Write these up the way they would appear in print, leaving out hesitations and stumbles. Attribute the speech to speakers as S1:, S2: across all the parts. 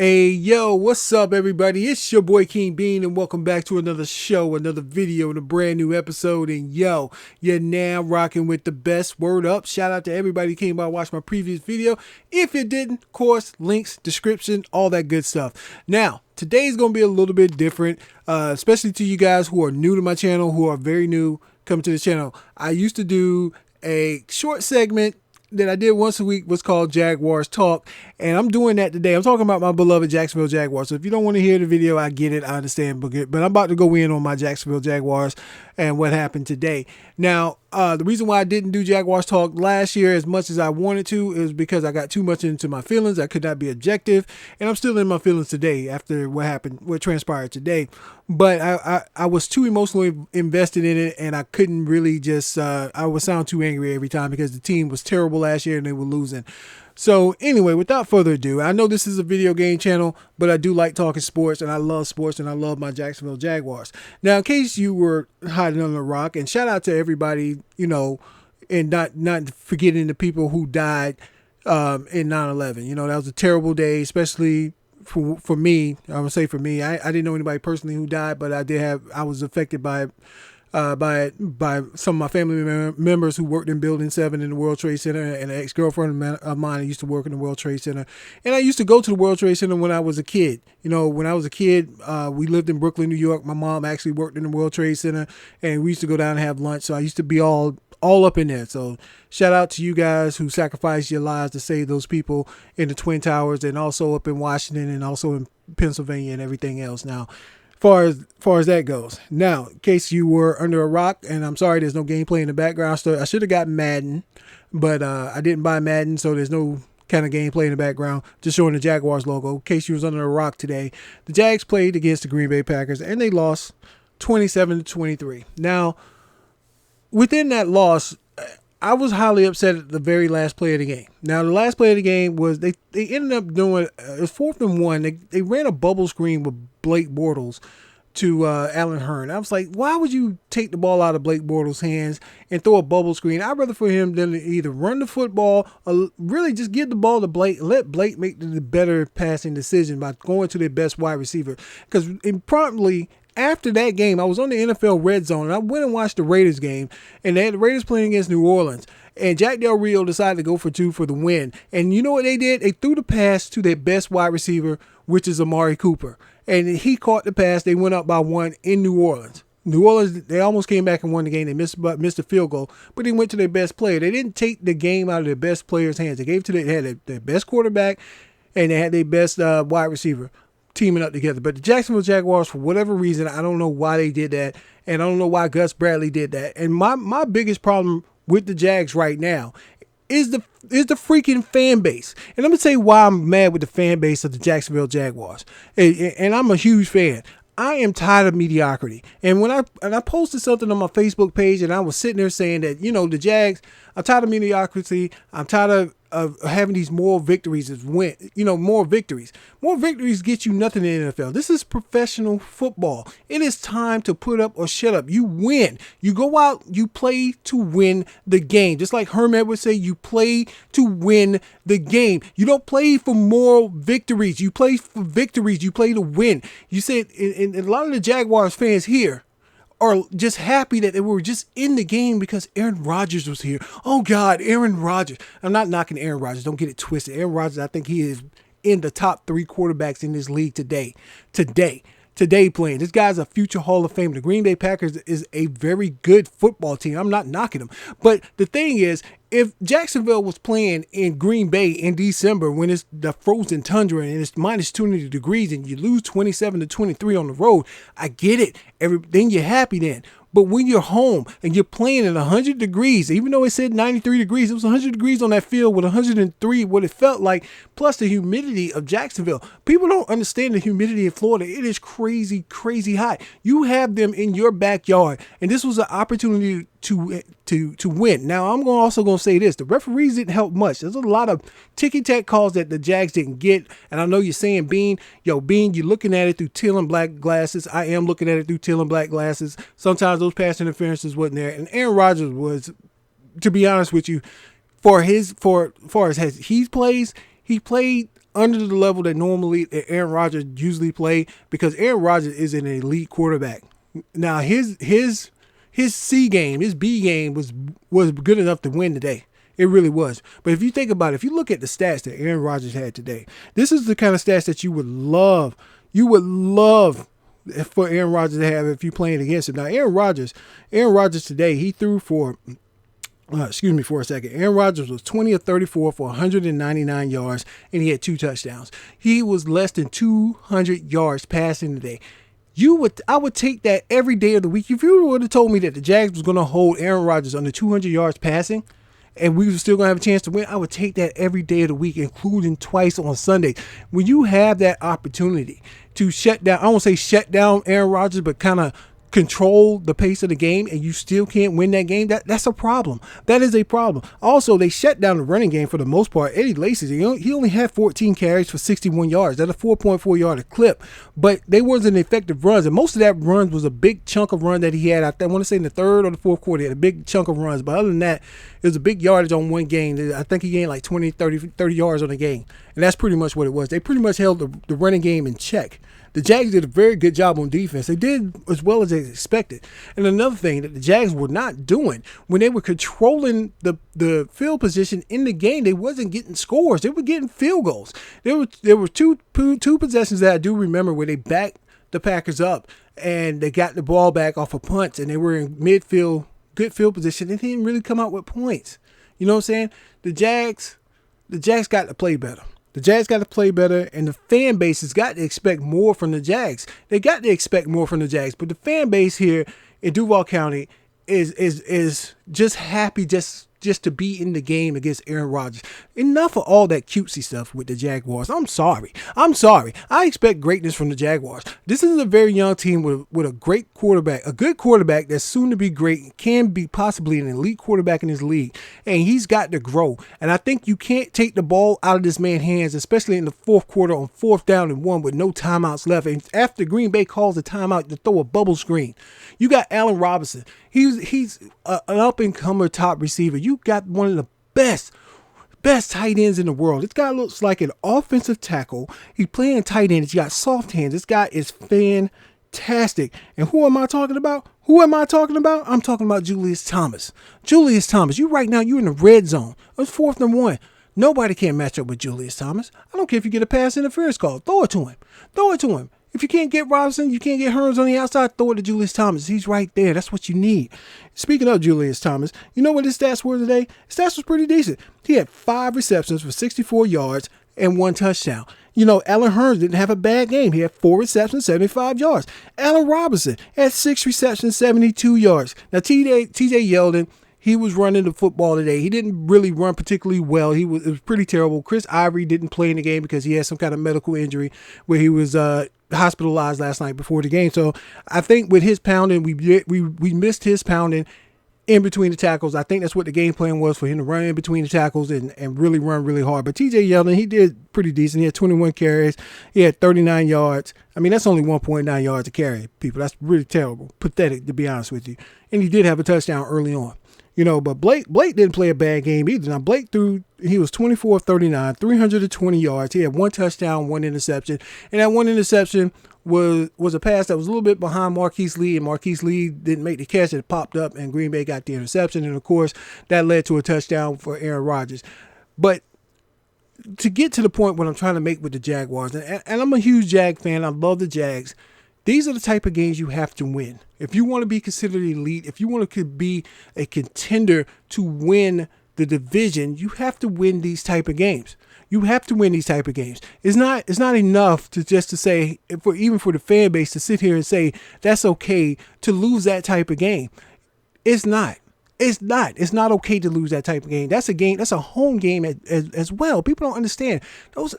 S1: Hey, yo, what's up, everybody? It's your boy King Bean, and welcome back to another show, another video, and a brand new episode. And yo, you're now rocking with the best. Word up. Shout out to everybody who came by and watched my previous video. If you didn't, of course, links, description, all that good stuff. Now, today's going to be a little bit different, especially to you guys who are new to my channel, who are very new coming to the channel. I used to do a short segment that I did once a week was called Jaguars Talk, and I'm doing that today. I'm talking about my beloved Jacksonville Jaguars. So if you don't want to hear the video, I get it, I understand, but I'm about to go in on my Jacksonville Jaguars and what happened today. Now, the reason why I didn't do Jaguars Talk last year as much as I wanted to is because I got too much into my feelings. I could not be objective, and I'm still in my feelings today after what transpired today. But I was too emotionally invested in it, and I couldn't really just, I would sound too angry every time because the team was terrible last year and they were losing. So anyway, without further ado, I know this is a video game channel, but I do like talking sports, and I love sports, and I love my Jacksonville Jaguars. Now, in case you were hiding under a rock, and shout out to everybody, you know, and not forgetting the people who died in 9/11. You know, that was a terrible day, especially for me. I would say for me, I didn't know anybody personally who died, but I was affected by some of my family members who worked in Building 7 in the World Trade Center, and an ex-girlfriend of mine who used to work in the World Trade Center. And I used to go to the World Trade Center when I was a kid. You know, when I was a kid, we lived in Brooklyn, New York. My mom actually worked in the World Trade Center, and we used to go down and have lunch. So I used to be all up in there. So shout out to you guys who sacrificed your lives to save those people in the Twin Towers, and also up in Washington, and also in Pennsylvania and everything else. Now, far as that goes. Now, in case you were under a rock, and I'm sorry there's no gameplay in the background, so I should have got Madden, but I didn't buy Madden, so there's no kind of gameplay in the background, just showing the Jaguars logo. In case you was under a rock today, the Jags played against the Green Bay Packers, and they lost 27-23. Now, within that loss, I was highly upset at the very last play of the game. Now, the last play of the game was they ended up doing, it was 4th and 1. They ran a bubble screen with Blake Bortles to Allen Hurns. I was like, why would you take the ball out of Blake Bortles' hands and throw a bubble screen? I'd rather for him than to either run the football or really just give the ball to Blake, let Blake make the better passing decision by going to their best wide receiver. Because promptly after that game, I was on the NFL Red Zone, and I went and watched the Raiders game, and they had the Raiders playing against New Orleans. And Jack Del Rio decided to go for 2 for the win. And you know what they did? They threw the pass to their best wide receiver, which is Amari Cooper. And he caught the pass. They went up by 1 in New Orleans. New Orleans, they almost came back and won the game. They missed a field goal, but they went to their best player. They didn't take the game out of their best player's hands. They had their best quarterback, and they had their best wide receiver teaming up together. But the Jacksonville Jaguars, for whatever reason, I don't know why they did that, and I don't know why Gus Bradley did that. And my biggest problem with the Jags right now is the freaking fan base. And I'm gonna tell you why I'm mad with the fan base of the Jacksonville Jaguars. And I'm a huge fan. I am tired of mediocrity. And when I posted something on my Facebook page, and I was sitting there saying that, you know, the Jags, I'm tired of mediocrity. I'm tired of having these moral victories more victories. More victories get you nothing in the NFL. This is professional football. It is time to put up or shut up. You win. You go out, you play to win the game. Just like Herm would say, you play to win the game. You don't play for moral victories. You play for victories. You play to win. You said, and a lot of the Jaguars fans here are just happy that they were just in the game because Aaron Rodgers was here. Oh God, Aaron Rodgers. I'm not knocking Aaron Rodgers. Don't get it twisted. Aaron Rodgers, I think he is in the top 3 quarterbacks in this league today playing. This guy's a future Hall of Fame. The Green Bay Packers is a very good football team. I'm not knocking them. But the thing is, if Jacksonville was playing in Green Bay in December when it's the frozen tundra and it's minus 20 degrees and you lose 27-23 on the road, I get it. Then you're happy then. But when you're home and you're playing at 100 degrees, even though it said 93 degrees, it was 100 degrees on that field with 103, what it felt like, plus the humidity of Jacksonville. People don't understand the humidity in Florida. It is crazy, crazy hot. You have them in your backyard, and this was an opportunity to win. Now, I'm also going to say this. The referees didn't help much. There's a lot of ticky-tack calls that the Jags didn't get, and I know you're saying, Bean, you're looking at it through teal and black glasses. I am looking at it through teal and black glasses. Sometimes those pass interferences wasn't there, and Aaron Rodgers was, to be honest with you, far as he plays, he played under the level that normally Aaron Rodgers usually play, because Aaron Rodgers is an elite quarterback. Now his C game, his B game was good enough to win today. It really was. But if you think about it, if you look at the stats that Aaron Rodgers had today, this is the kind of stats that you would love for Aaron Rodgers to have if you're playing against him. Now, Aaron Rodgers today, he threw for, excuse me for a second. Aaron Rodgers was 20 of 34 for 199 yards, and he had 2 touchdowns. He was less than 200 yards passing today. I would take that every day of the week. If you would have told me that the Jags was going to hold Aaron Rodgers under 200 yards passing, and we were still going to have a chance to win, I would take that every day of the week, including twice on Sunday. When you have that opportunity to shut down, I won't say shut down Aaron Rodgers, but kind of control the pace of the game, and you still can't win that game, that's a problem. That is a problem. Also, they shut down the running game for the most part. Eddie Lacy, he only had 14 carries for 61 yards. That's a 4.4 yard clip, but they wasn't effective runs, and most of that runs was a big chunk of run that he had. I want to say in the third or the fourth quarter, he had a big chunk of runs, but other than that, it was a big yardage on one game. I think he gained like 20, 30 yards on the game, and that's pretty much what it was. They pretty much held the running game in check. The Jags did a very good job on defense. They did as well as they expected. And another thing that the Jags were not doing, when they were controlling the field position in the game, they wasn't getting scores. They were getting field goals. There were two possessions that I do remember where they backed the Packers up and they got the ball back off of punts, and they were in midfield, good field position, and they didn't really come out with points. You know what I'm saying? The Jags got to play better. The Jags got to play better, and the fan base has got to expect more from the Jags. They got to expect more from the Jags, but the fan base here in Duval County is just happy just to be in the game against Aaron Rodgers. Enough of all that cutesy stuff with the Jaguars. I'm sorry. I expect greatness from the Jaguars. This is a very young team with a great quarterback, a good quarterback that's soon to be great, can be possibly an elite quarterback in this league, and he's got to grow. And I think you can't take the ball out of this man's hands, especially in the fourth quarter on 4th down and 1 with no timeouts left. And after Green Bay calls the timeout to throw a bubble screen, you got Allen Robinson. He's an up-and-comer top receiver. You got one of the best tight ends in the world. This guy looks like an offensive tackle. He's playing tight end. He's got soft hands. This guy is fantastic. And who am I talking about? I'm talking about Julius Thomas. Julius Thomas, you're in the red zone. It's 4th and 1. Nobody can match up with Julius Thomas. I don't care if you get a pass interference call. Throw it to him. If you can't get Robinson, you can't get Hearns on the outside, throw it to Julius Thomas. He's right there. That's what you need. Speaking of Julius Thomas, you know what his stats were today? His stats was pretty decent. He had 5 receptions for 64 yards and 1 touchdown. You know, Allen Hearns didn't have a bad game. He had 4 receptions, 75 yards. Allen Robinson had 6 receptions, 72 yards. Now, TJ Yeldon, he was running the football today. He didn't really run particularly well. It was pretty terrible. Chris Ivory didn't play in the game because he had some kind of medical injury where he was hospitalized last night before the game. So I think with his pounding, we missed his pounding in between the tackles. I think that's what the game plan was, for him to run in between the tackles and really run really hard. But TJ Yeldon, he did pretty decent. He had 21 carries. He had 39 yards. I mean, that's only 1.9 yards a carry, people. That's really terrible. Pathetic, to be honest with you. And he did have a touchdown early on. You know, but Blake didn't play a bad game either. Now, Blake he was 24 of 39, 320 yards. He had 1 touchdown, 1 interception. And that 1 interception was a pass that was a little bit behind Marquise Lee, and Marquise Lee didn't make the catch. It popped up, and Green Bay got the interception. And, of course, that led to a touchdown for Aaron Rodgers. But to get to the point what I'm trying to make with the Jaguars, and I'm a huge Jag fan. I love the Jags. These are the type of games you have to win. If you want to be considered elite, if you want to be a contender to win the division, you have to win these type of games. It's not enough to say, even for the fan base to sit here and say that's okay to lose that type of game. It's not. It's not okay to lose that type of game. That's a home game as well. People don't understand.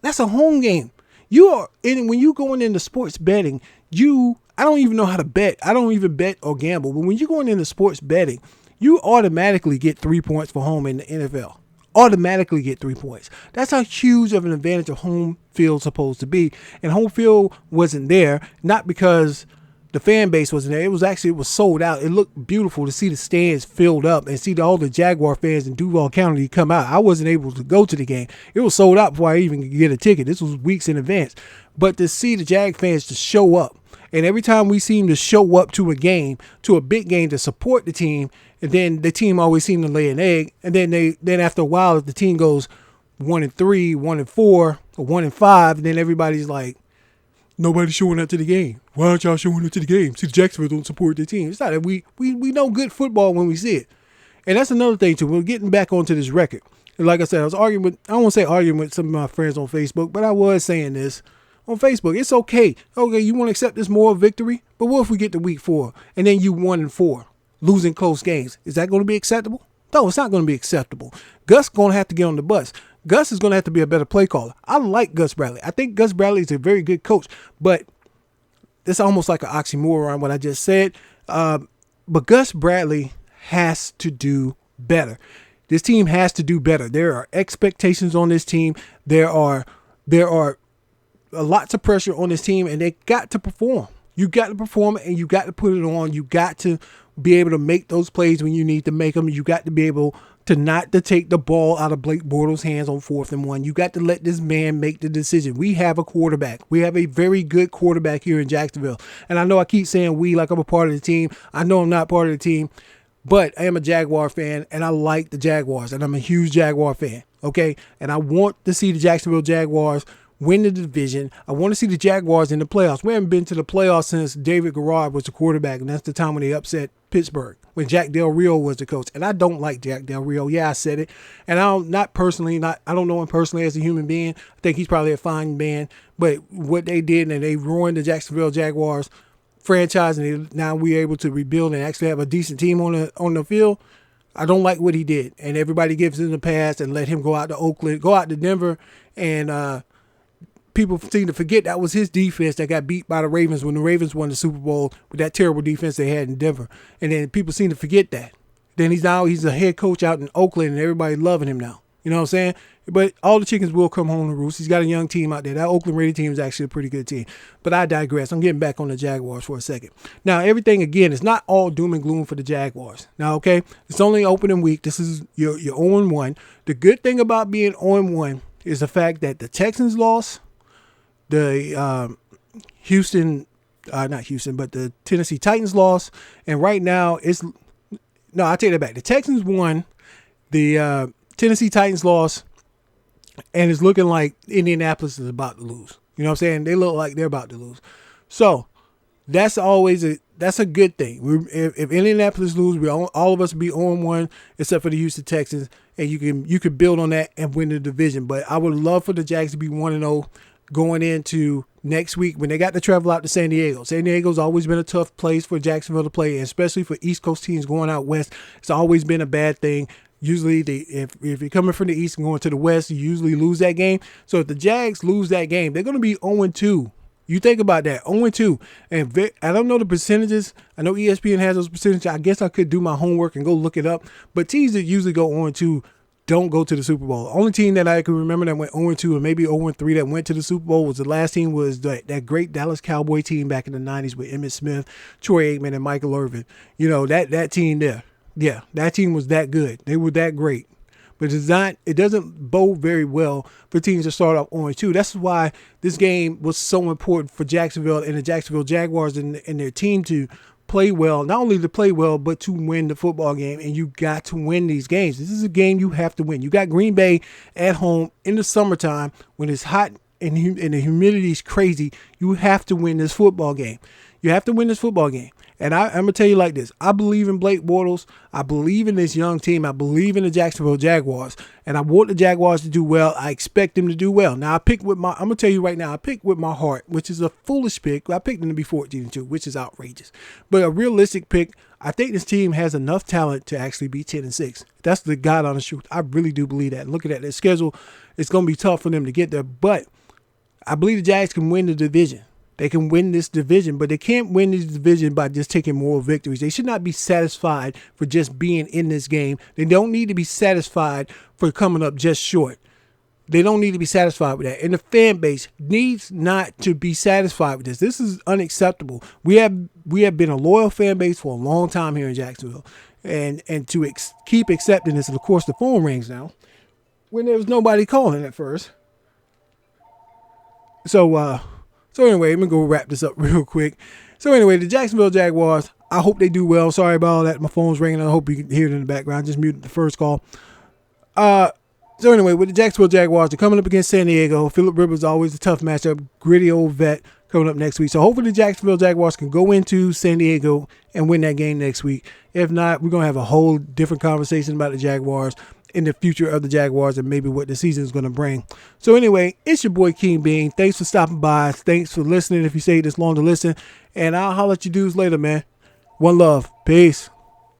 S1: That's a home game. When you going into sports betting, I don't even know how to bet. I don't even bet or gamble. But when you're going into sports betting, you automatically get 3 points for home in the NFL. Automatically get 3 points. That's how huge of an advantage of home field supposed to be. And home field wasn't there, not because the fan base wasn't there. It was sold out. It looked beautiful to see the stands filled up and see all the Jaguar fans in Duval County come out. I wasn't able to go to the game. It was sold out before I even could get a ticket. This was weeks in advance. But to see the Jag fans to show up, and every time we seem to show up to a game, to a big game to support the team, and then the team always seemed to lay an egg, and then after a while, if the team goes 1-3, 1-4, or 1-5, then everybody's like, nobody's showing up to the game. Why aren't y'all showing up to the game? See, Jacksonville don't support their team. It's not that we know good football when we see it. And that's another thing, too. We're getting back onto this record. And like I said, I don't want to say arguing with some of my friends on Facebook, but I was saying this on Facebook. It's okay. Okay, you want to accept this moral victory? But what if we get to week 4 and then you 1-4, losing close games? Is that going to be acceptable? No, it's not going to be acceptable. Gus going to have to get on the bus. Gus is going to have to be a better play caller. I like Gus Bradley. I think Gus Bradley is a very good coach, but it's almost like an oxymoron what I just said. But Gus Bradley has to do better. This team has to do better. There are expectations on this team. There are lots of pressure on this team, and they got to perform. You got to perform, and you got to put it on. You got to be able to make those plays when you need to make them. You got to be able to not to take the ball out of Blake Bortles' hands on 4th and 1. You got to let this man make the decision. We have a quarterback. We have a very good quarterback here in Jacksonville. And I know I keep saying we like I'm a part of the team. I know I'm not part of the team, but I am a Jaguar fan, and I like the Jaguars, and I'm a huge Jaguar fan, okay? And I want to see the Jacksonville Jaguars win the division. I want to see the Jaguars in the playoffs. We haven't been to the playoffs since David Garrard was the quarterback, and that's the time when they upset Pittsburgh, when Jack Del Rio was the coach. And I don't like Jack Del Rio. Yeah, I said it. And I don't know him personally as a human being. I think he's probably a fine man. But what they did, and they ruined the Jacksonville Jaguars franchise, and now we're able to rebuild and actually have a decent team on the field. I don't like what he did. And everybody gives him the pass and let him go out to Oakland, go out to Denver, and people seem to forget that was his defense that got beat by the Ravens when the Ravens won the Super Bowl with that terrible defense they had in Denver. And then people seem to forget that. Then he's a head coach out in Oakland, and everybody loving him now. You know what I'm saying? But all the chickens will come home to roost. He's got a young team out there. That Oakland Raiders team is actually a pretty good team. But I digress. I'm getting back on the Jaguars for a second. Now, everything, again, is not all doom and gloom for the Jaguars. Now, okay, it's only opening week. This is your 0-1. The good thing about being 0-1 is the fact that the Texans lost, the the Tennessee Titans lost, and right now I take that back. The Texans won, the Tennessee Titans lost, and it's looking like Indianapolis is about to lose. You know what I'm saying? They look like they're about to lose. So that's a good thing. If Indianapolis lose, all of us will be 0-1 except for the Houston Texans, and you can build on that and win the division. But I would love for the Jags to be 1-0 going into next week when they got to travel out to San Diego. San Diego's always been a tough place for Jacksonville to play, and especially for East Coast teams going out west. It's always been a bad thing. Usually, if you're coming from the East and going to the West, you usually lose that game. So if the Jags lose that game, they're going to be 0-2. You think about that, 0-2. And I don't know the percentages. I know ESPN has those percentages. I guess I could do my homework and go look it up. But teams that usually go 0-2 don't go to the Super Bowl. The only team that I can remember that went 0-2 and maybe 0-3 that went to the Super Bowl was the last team was that great Dallas Cowboy team back in the 90s with Emmitt Smith, Troy Aikman, and Michael Irvin. You know, that team there. Yeah, that team was that good. They were that great. But it doesn't bode very well for teams to start off 0-2. That's why this game was so important for Jacksonville and the Jacksonville Jaguars and their team to play well, not only to play well, but to win the football game. And you got to win these games. This is a game you have to win. You got Green Bay at home in the summertime when it's hot and the humidity is crazy. You have to win this football game. You have to win this football game. And I'm going to tell you like this. I believe in Blake Bortles. I believe in this young team. I believe in the Jacksonville Jaguars. And I want the Jaguars to do well. I expect them to do well. Now, I'm going to tell you right now, I picked with my heart, which is a foolish pick. I picked them to be 14-2, which is outrageous. But a realistic pick, I think this team has enough talent to actually be 10-6. That's the God honest truth. I really do believe that. Looking at their schedule, it's going to be tough for them to get there. But I believe the Jags can win the division. They can win this division, but they can't win this division by just taking moral victories. They should not be satisfied for just being in this game. They don't need to be satisfied for coming up just short. They don't need to be satisfied with that. And the fan base needs not to be satisfied with this. This is unacceptable. We have been a loyal fan base for a long time here in Jacksonville. And to keep accepting this, and of course the phone rings now when there was nobody calling at first. So anyway, I'm going to go wrap this up real quick. So anyway, the Jacksonville Jaguars, I hope they do well. Sorry about all that. My phone's ringing. I hope you can hear it in the background. I just muted the first call. So anyway, with the Jacksonville Jaguars, they're coming up against San Diego. Phillip Rivers always a tough matchup. Gritty old vet coming up next week. So hopefully the Jacksonville Jaguars can go into San Diego and win that game next week. If not, we're going to have a whole different conversation about the Jaguars and the future of the Jaguars and maybe what the season is going to bring. So anyway, it's your boy King Bean. Thanks for stopping by. Thanks for listening if you stayed this long to listen. And I'll holler at you dudes later, man. One love. Peace.